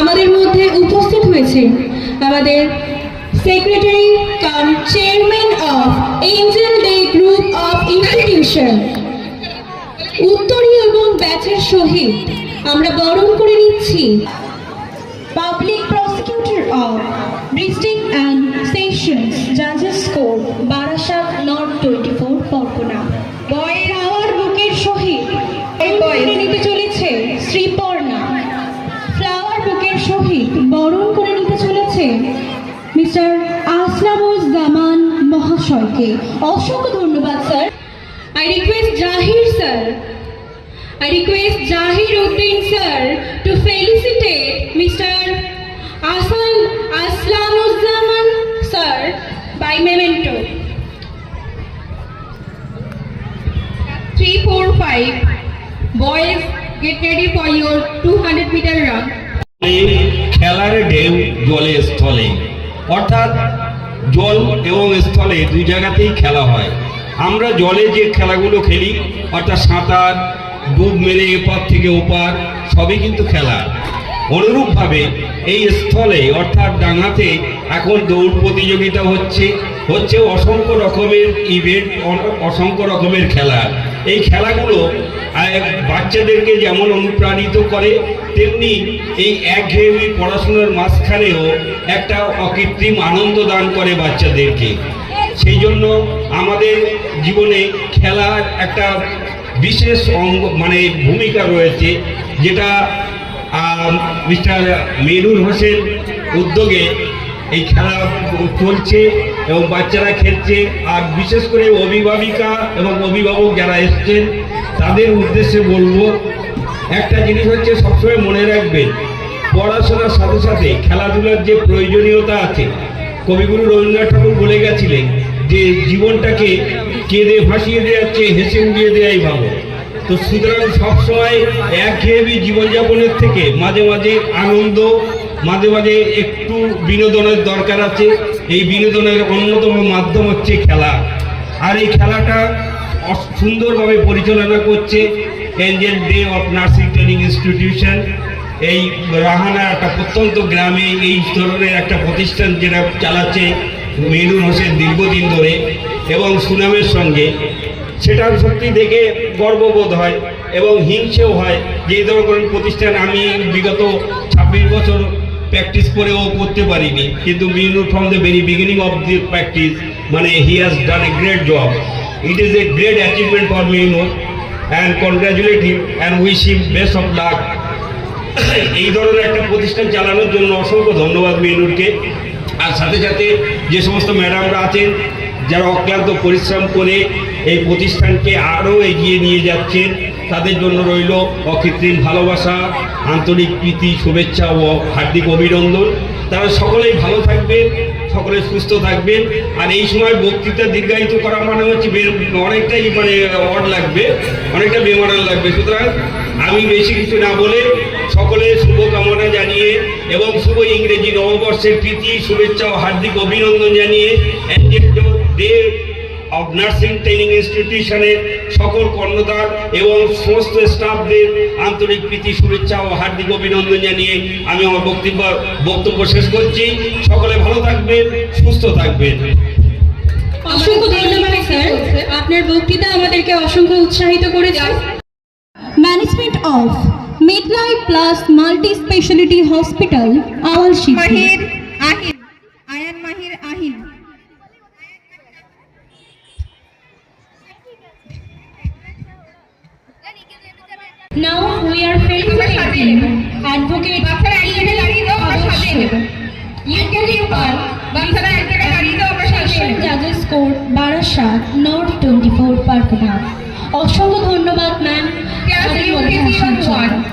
আমাদের মধ্যে উপস্থিত হয়েছে আমাদের secretary cum chairman of angel day group of institution উত্তরীয় এবং ব্যাচের সহিত আমরা বরণ করে নিচ্ছি public prosecutor of district and sessions জাজেস court Barasat North 24 Pargana flower বুকের সহিত নিতে চলেছে শ্রীপর্ণা ফ্লাওয়ার বুকের সহিত বরণ করে নিতে চলেছে মিস্টার আসলামুজ্জামান মহাশয়কে। অসংখ্য ধন্যবাদ sir. I request Jahir Uddin sir to felicitate Mr. Aslamuzzaman sir by memento. 3, 4, 5 boys, get ready for your 200-meter run. খেলার ঢেউ জলে স্থলে, অর্থাৎ জল এবং স্থলে দুই জায়গাতেই খেলা হয়। আমরা জলে যে খেলাগুলো খেলি অর্থাৎ সাঁতার, ডুব মেরে এপার থেকে ওপার সবই কিন্তু খেলা। অনুরূপভাবে এই স্থলে অর্থাৎ ডাঙাতে এখন দৌড় প্রতিযোগিতা হচ্ছে অসংখ্য রকমের ইভেন্ট, অসংখ্য রকমের খেলা। এই খেলাগুলো বাচ্চাদেরকে যেমন অনুপ্রাণিত করে তেমনি এই একঘেয়েমি পড়াশোনার মাঝখানেও একটা অকৃত্রিম আনন্দ দান করে বাচ্চাদেরকে। সেই জন্য আমাদের জীবনে খেলার একটা বিশেষ ভূমিকা রয়েছে, যেটা মিস্টার মেহরুল হোসেন উদ্যোগে এই খেলা চলছে এবং বাচ্চারা খেলছে। আর বিশেষ করে অভিভাবিকা এবং অভিভাবক যারা এসছেন তাদের উদ্দেশ্যে বলবো, একটা জিনিস হচ্ছে সবসময় মনে রাখবেন, পড়াশোনার সাথে সাথে খেলাধুলার যে প্রয়োজনীয়তা আছে। কবিগুরু রবীন্দ্রনাথ ঠাকুর বলে গেছিলেন যে জীবনটাকে কেঁদে ভাসিয়ে দেওয়ার চেয়ে হেসে উড়িয়ে দেওয়াই ভালো। তো সুতরাং সবসময় একঘেয়েমি জীবনযাপনের থেকে মাঝে মাঝে আনন্দ, মাঝে মাঝে একটু বিনোদনের দরকার আছে। এই বিনোদনের অন্যতম মাধ্যম হচ্ছে খেলা। আর এই খেলাটা সুন্দরভাবে পরিচালনা করছে Angel day of nursing training institution. এই রাহানা একটা প্রত্যন্ত গ্রামে এই ধরনের একটা প্রতিষ্ঠান যেটা চালাচ্ছে মেহরুল হোসেন দীর্ঘদিন ধরে এবং সুনামের সঙ্গে, সেটা সত্যি দেখে গর্ববোধ হয় এবং হিংসেও হয় যে এই ধরনের প্রতিষ্ঠান আমি বিগত 26 বছর প্র্যাকটিস করেও করতে পারিনি। কিন্তু Mehrul from the very beginning of the practice he has done a great job. It is a great achievement for Mehrul and congratulate him and wish him best of luck. এই ধরনের একটা প্রতিষ্ঠান চালানোর জন্য অসংখ্য ধন্যবাদ মেহরুলকে। আর সাথে সাথে যে সমস্ত ম্যাডামরা আছেন যারা অক্লান্ত পরিশ্রম করে এই প্রতিষ্ঠানকে আরও এগিয়ে নিয়ে যাচ্ছেন, তাদের জন্য রইল অকৃত্রিম ভালোবাসা, আন্তরিক প্রীতি, শুভেচ্ছা ও হার্দিক অভিনন্দন। তারা সকলেই ভালো থাকবেন, সকলে সুস্থ থাকবেন। আর এই সময় বক্তৃতা দীর্ঘায়িত করা মানে হচ্ছে অনেকটাই অড লাগবে, অনেকটা বেমানান লাগবে। সুতরাং আমি বেশি কিছু না বলে সকলে শুভকামনা জানিয়ে এবং শুভ ইংরেজি নববর্ষের প্রীতি, শুভেচ্ছা ও হার্দিক অভিনন্দন জানিয়ে angel day of nursing training ইনস্টিটিউশনের সকল কর্ণধার এবং সমস্ত স্টাফদের আন্তরিক প্রীতি, শুভেচ্ছা ও হার্দিক অভিনন্দন জানিয়ে আমি আমার বক্তব্য শেষ করছি। সকলে ভালো থাকবেন, সুস্থ থাকবেন। অসংখ্য ধন্যবাদ স্যার, আপনার বক্তৃতা আমাদেরকে অসংখ্য উৎসাহিত করেছে। Management of midlife plus multi speciality hospital আওয়ালশিখি Ayan Mahir Ahin. Now we are felicitating Advocate Judges Court Barasat North 24 Pargana। অসংখ্য ধন্যবাদ ম্যাম।